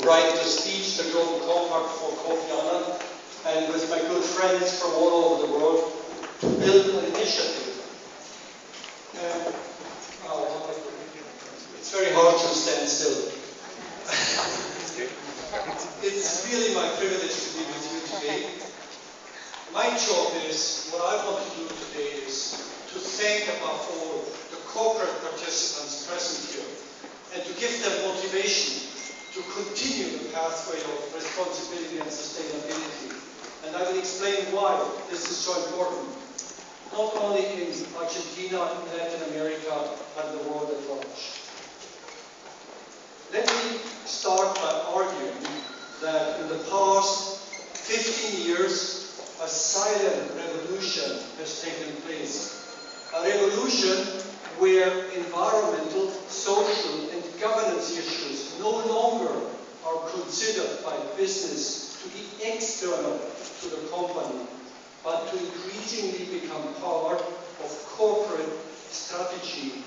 write the speech, the Global Compact for Kofi Annan, and with my good friends from all over the world to build an initiative. It's very hard to stand still. It's really my privilege to be with you today. My job is, what I want to do today is to thank above all the corporate participants present here and to give them motivation to continue the pathway of responsibility and sustainability. And I will explain why this is so important, not only in Argentina, Latin America, but the world at large. Let me start by arguing that in the past 15 years, a silent revolution has taken place. A revolution where environmental, social, and governance issues no longer are considered by business to be external to the company, but to increasingly become part of corporate strategy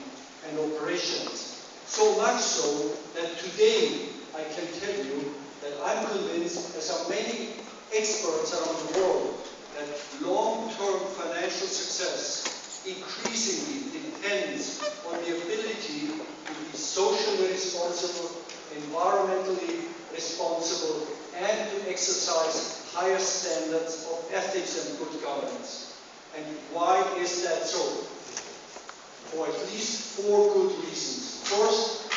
and operations. So much so that today I can tell you that I'm convinced, as are many experts around the world, that long-term financial success increasingly depends on the ability to be socially responsible, environmentally responsible, and to exercise higher standards of ethics and good governance. And why is that so? For at least 4 good reasons. First,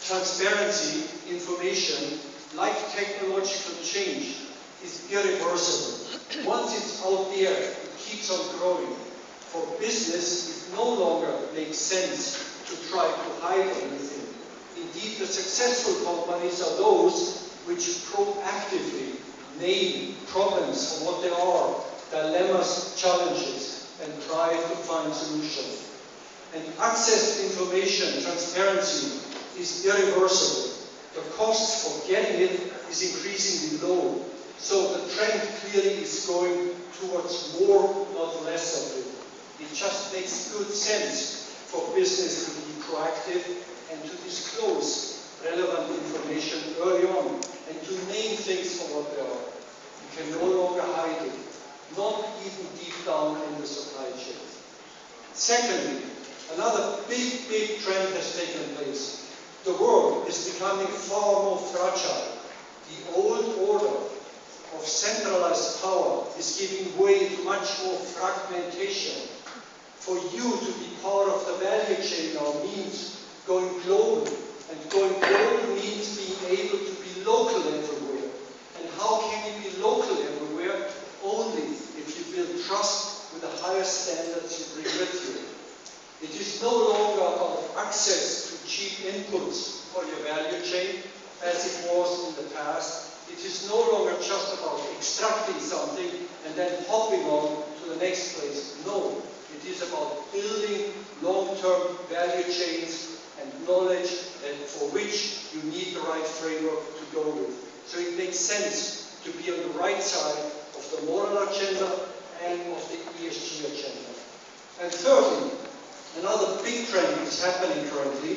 transparency, information, like technological change, is irreversible. Once it's out there, it keeps on growing. For business, it no longer makes sense to try to hide anything. Indeed, the successful companies are those which proactively name problems for what they are, dilemmas, challenges, and try to find solutions. And access to information, transparency, is irreversible. The cost for getting it is increasingly low. So the trend clearly is going towards more, not less of it. It just makes good sense for business to be proactive and to disclose relevant information early on and to name things for what they are. You can no longer hide it, not even deep down in the supply chain. Secondly, another big trend has taken place. The world is becoming far more fragile. The old order of centralized power is giving way to much more fragmentation. For you to be part of the value chain now means going global. And going global means being able to be local everywhere. And how can you be local everywhere? Only if you build trust with the higher standards you bring with you. It is no longer about access to cheap inputs for your value chain, as it was in the past. It is no longer just about extracting something and then hopping on to the next place. No, it is about building long-term value chains and knowledge for which you need the right framework to go with. So it makes sense to be on the right side of the moral agenda and of the ESG agenda. And thirdly, another big trend is happening currently,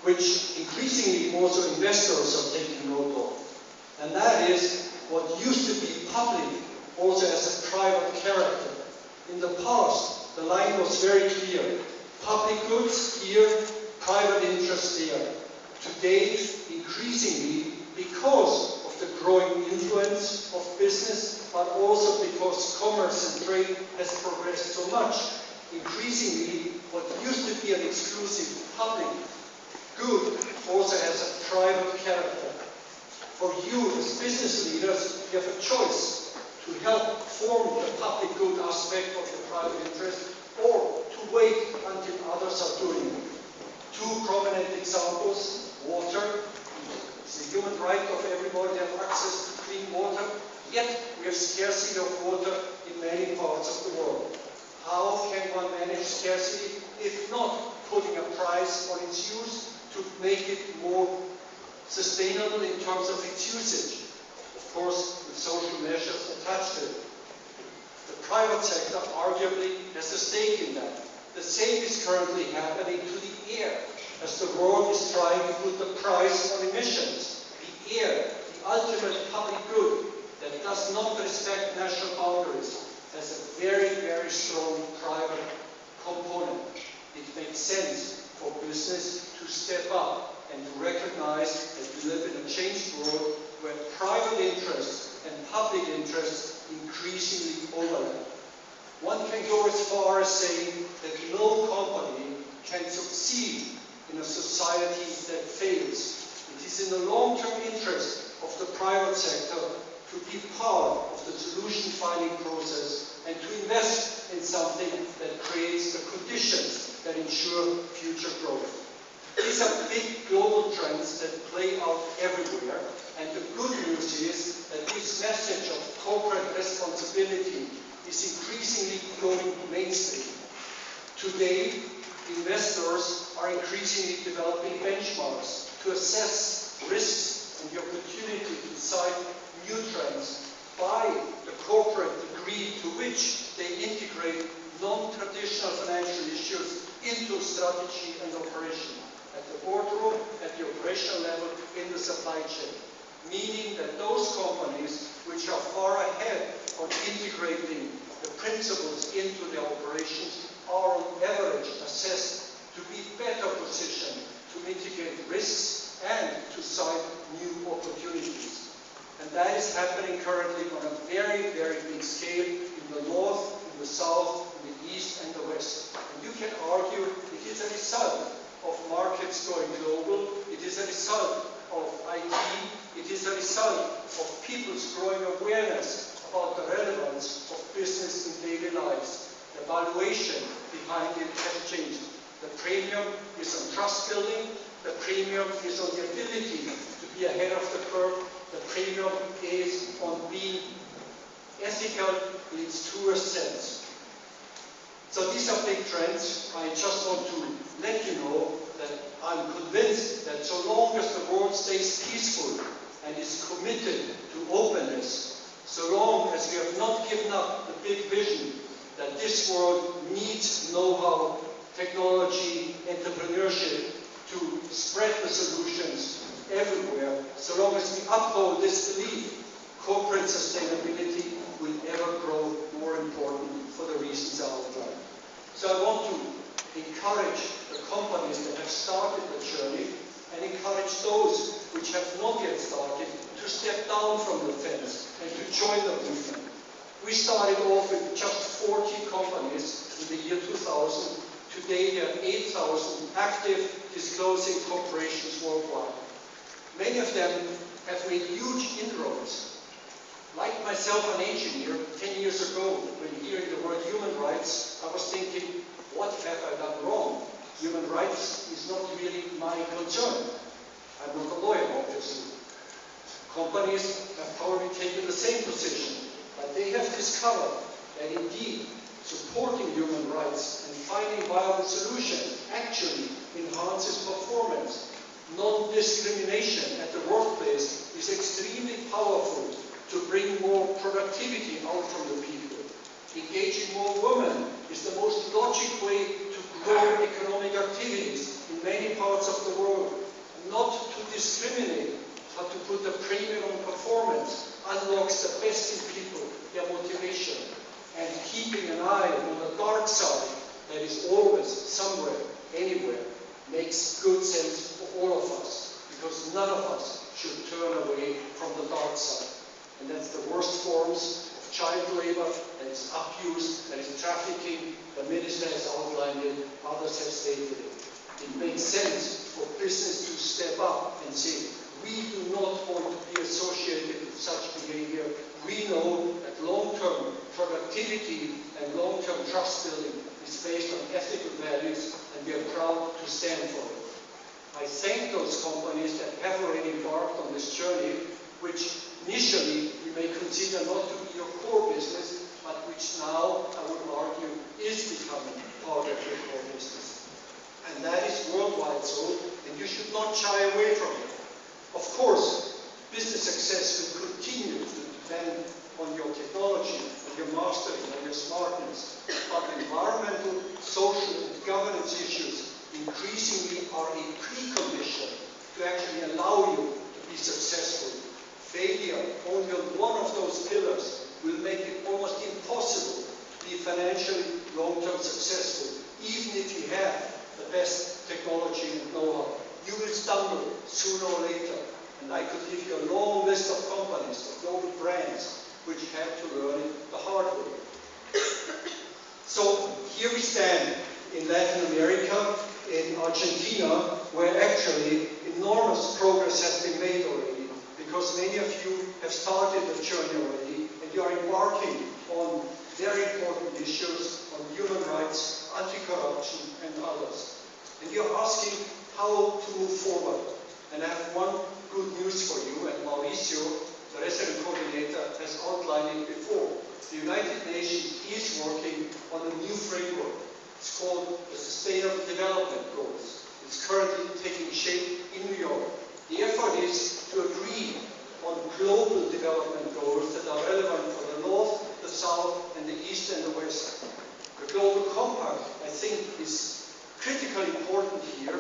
which increasingly also investors are taking note of. And that is what used to be public also as a private character. In the past, the line was very clear. Public goods here, private interests there. Today, increasingly, because of the growing influence of business, but also because commerce and trade has progressed so much, increasingly, what used to be an exclusive public good also has a private character. For you as business leaders, you have a choice to help form the public good aspect of the private interest or to wait until others are doing it. 2 prominent examples: water. It's a human right of everybody to have access to clean water, yet we have scarcity of water in many parts of the world. How can one manage scarcity if not putting a price on its use to make it more sustainable in terms of its usage? Of course, with social measures attached to it. The private sector arguably has a stake in that. The same is currently happening to the air, as the world is trying to put the price on emissions. The Here, the ultimate public good that does not respect national boundaries has a very, very strong private component. It makes sense for business to step up and to recognize that we live in a changed world where private interests and public interests increasingly overlap. One can go as far as saying that no company can succeed in a society that fails. It is in the long-term interest of the private sector to be part of the solution-finding process and to invest in something that creates the conditions that ensure future growth. These are big global trends that play out everywhere, and the good news is that this message of corporate responsibility is increasingly going mainstream. Today, investors are increasingly developing benchmarks to assess risks and the opportunity to decide new trends by the corporate degree to which they integrate non-traditional financial issues into strategy and operation. At the boardroom, at the operational level, in the supply chain. Meaning that those companies which are far ahead on integrating the principles into their operations are on average assessed to be better positioned to mitigate risks and to cite new opportunities. And that is happening currently on a very, very big scale in the north, in the south, in the east and the west. And you can argue it is a result of markets going global, it is a result of IT, it is a result of people's growing awareness about the relevance of business in daily lives. The valuation behind it has changed. The premium is on trust building, the premium is on the ability to be ahead of the curve, the premium is on being ethical in its truest sense. So these are big trends. I just want to let you know that I'm convinced that so long as the world stays peaceful and is committed to openness, so long as we have not given up the big vision that this world needs know-how, technology, entrepreneurship to spread the solutions everywhere, so long as we uphold this belief, corporate sustainability will ever grow more important for the reasons I outlined. So I want to encourage the companies that have started the journey and encourage those which have not yet started to step down from the fence and to join the movement. We started off with just 40 companies in the year 2000. Today there are 8,000 active disclosing corporations worldwide. Many of them have made huge inroads. Like myself, an engineer, 10 years ago, when hearing the word human rights, I was thinking, what have I done wrong? Human rights is not really my concern. I'm not a lawyer, obviously. Companies have probably taken the same position, but they have discovered that indeed supporting human rights and finding viable solutions actually enhances performance. Non-discrimination at the workplace is extremely powerful to bring more productivity out from the people. Engaging more women is the most logical way to grow economic activities in many parts of the world. Not to discriminate, but to put a premium on performance unlocks the best in people, their motivation. And keeping an eye on the dark side that is always somewhere, anywhere, makes good sense for all of us, because none of us should turn away from the dark side. And that's the worst forms of child labor, that is abuse, that is trafficking. The minister has outlined it, others have stated it. It makes sense for business to step up and say, we do not want to be associated with such behavior. We know that long-term productivity and long-term trust building is based on ethical values, and we are proud to stand for it. I thank those companies that have already embarked on this journey, which initially you may consider not to be your core business, but which now, I would argue, is becoming part of your core business. And that is worldwide so, and you should not shy away from it. Of course, business success will continue to depend on your technology, on your mastery, on your smartness. But environmental, social, and governance issues increasingly are a precondition to actually allow you to be successful only on one of those pillars will make it almost impossible to be financially long-term successful, even if you have the best technology and know-how. You will stumble sooner or later. And I could give you a long list of companies, of global brands, which had to learn it the hard way. So here we stand in Latin America, in Argentina, where actually enormous progress has been made already, because many of you have started the journey already, and you are embarking on very important issues on human rights, anti-corruption, and others. And you're asking how to move forward. And I have one good news for you, and Mauricio, the resident coordinator, has outlined it before. The United Nations is working on a new framework. It's called the Sustainable Development Goals. It's currently taking shape in New York. The effort is to agree on global development goals that are relevant for the North, the South, and the East and the West. The Global Compact, I think, is critically important here.